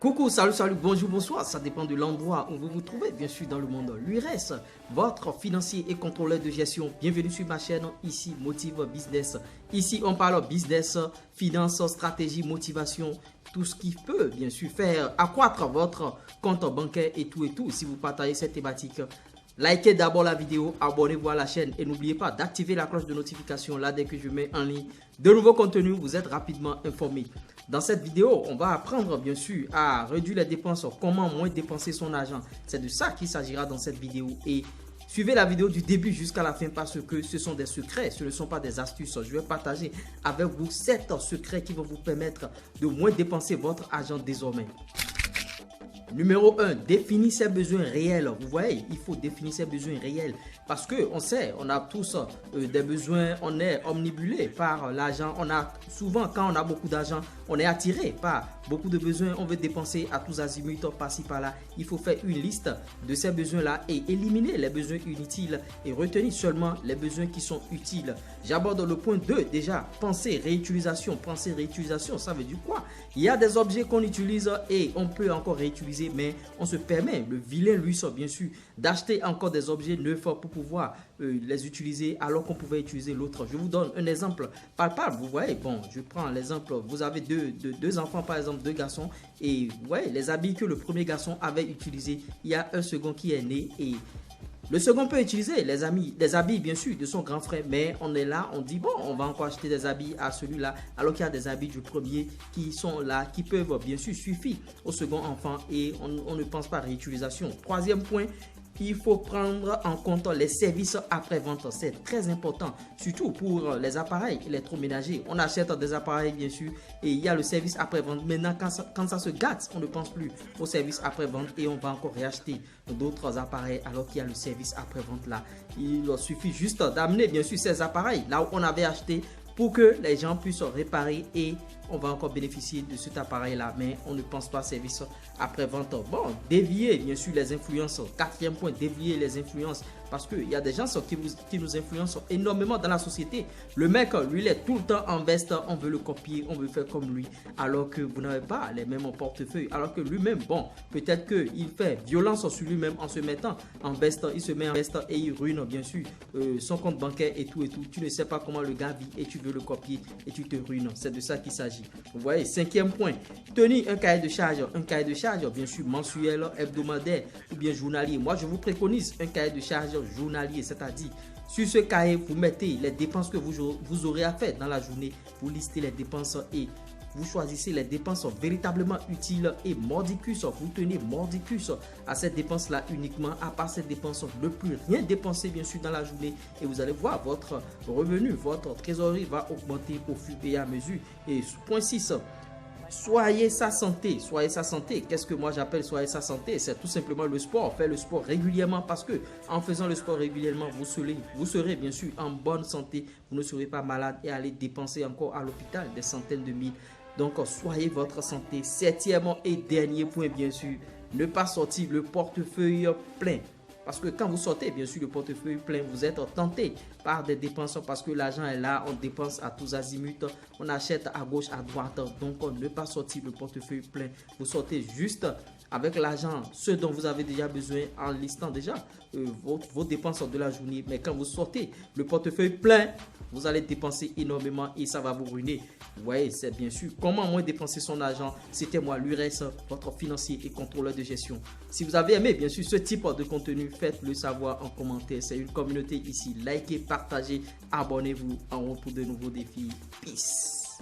Coucou, salut, bonjour, bonsoir, ça dépend de l'endroit où vous vous trouvez, bien sûr dans le monde. L'URES, votre financier et contrôleur de gestion. Bienvenue sur ma chaîne, ici Motive Business. Ici on parle business, finance, stratégie, motivation, tout ce qui peut bien sûr faire accroître votre compte bancaire et tout. Si vous partagez cette thématique, likez d'abord la vidéo, abonnez-vous à la chaîne et n'oubliez pas d'activer la cloche de notification là dès que je mets en ligne de nouveaux contenus, vous êtes rapidement informé. Dans cette vidéo, on va apprendre bien sûr à réduire les dépenses, comment moins dépenser son argent. C'est de ça qu'il s'agira dans cette vidéo et suivez la vidéo du début jusqu'à la fin parce que ce sont des secrets, ce ne sont pas des astuces. Je vais partager avec vous 7 secrets qui vont vous permettre de moins dépenser votre argent désormais. Numéro 1, définir ses besoins réels. Vous voyez, il faut définir ses besoins réels parce que on sait, on a tous des besoins, on est omnibulé par l'argent. On a souvent, quand on a beaucoup d'argent, on est attiré par beaucoup de besoins. On veut dépenser à tous azimuts, par-ci, par-là. Il faut faire une liste de ces besoins-là et éliminer les besoins inutiles et retenir seulement les besoins qui sont utiles. J'aborde le point 2 déjà, penser réutilisation. Penser réutilisation, ça veut dire quoi? Il y a des objets qu'on utilise et on peut encore réutiliser, mais on se permet, le vilain luxe bien sûr, d'acheter encore des objets neufs pour pouvoir les utiliser alors qu'on pouvait utiliser l'autre. Je vous donne un exemple palpable. Vous voyez, bon, je prends l'exemple, vous avez deux enfants par exemple, deux garçons, et vous voyez les habits que le premier garçon avait utilisé, il y a un second qui est né et le second peut utiliser les habits bien sûr de son grand frère, mais on est là, on dit bon, on va encore acheter des habits à celui-là, alors qu'il y a des habits du premier qui sont là, qui peuvent bien sûr suffire au second enfant et on ne pense pas à réutilisation. Troisième point, il faut prendre en compte les services après-vente. C'est très important, surtout pour les appareils électroménagers. On achète des appareils, bien sûr, et il y a le service après-vente. Maintenant, quand ça se gâte, on ne pense plus au service après-vente et on va encore réacheter d'autres appareils alors qu'il y a le service après-vente là. Il suffit juste d'amener, bien sûr, ces appareils là où on avait acheté pour que les gens puissent réparer et on va encore bénéficier de cet appareil là, mais on ne pense pas service après-vente. Bon, dévier bien sûr les influences. Quatrième point, dévier les influences parce qu'il y a des gens qui nous influencent énormément dans la société. Le mec, lui, il est tout le temps en veste, on veut le copier, on veut faire comme lui, alors que vous n'avez pas les mêmes portefeuilles, alors que lui-même, bon, peut-être qu'il fait violence sur lui-même en se mettant en veste, il se met en veste et il ruine bien sûr son compte bancaire et tout. Tu ne sais pas comment le gars vit et tu veux le copier et tu te ruines. C'est de ça qu'il s'agit. Vous voyez, cinquième point, tenir un cahier de charge. Un cahier de charge, bien sûr, mensuel, hebdomadaire ou bien journalier. Moi, je vous préconise un cahier de charge journalier, c'est-à-dire sur ce cahier, vous mettez les dépenses que vous aurez à faire dans la journée. Vous listez les dépenses et vous choisissez les dépenses véritablement utiles et mordicus. Vous tenez mordicus à cette dépense-là uniquement. À part cette dépense, ne plus rien dépenser bien sûr dans la journée. Et vous allez voir votre revenu, votre trésorerie va augmenter au fur et à mesure. Et point 6. Soyez sa santé. Soyez sa santé. Qu'est-ce que moi j'appelle soyez sa santé? C'est tout simplement le sport. Faire le sport régulièrement parce que en faisant le sport régulièrement, vous serez bien sûr en bonne santé. Vous ne serez pas malade et allez dépenser encore à l'hôpital des centaines de mille. Donc, soyez votre santé. Septième et dernier point, bien sûr, ne pas sortir le portefeuille plein. Parce que quand vous sortez, bien sûr, le portefeuille plein, vous êtes tenté par des dépenses parce que l'argent est là, on dépense à tous azimuts, on achète à gauche, à droite. Donc, ne pas sortir le portefeuille plein. Vous sortez juste avec l'argent, ce dont vous avez déjà besoin en listant déjà vos dépenses de la journée. Mais quand vous sortez le portefeuille plein, vous allez dépenser énormément et ça va vous ruiner. Vous voyez, c'est bien sûr comment moins dépenser son argent. C'était moi, l'URES, votre financier et contrôleur de gestion. Si vous avez aimé, bien sûr, ce type de contenu, faites-le savoir en commentaire. C'est une communauté ici. Likez, partagez, abonnez-vous en haut pour de nouveaux défis. Peace.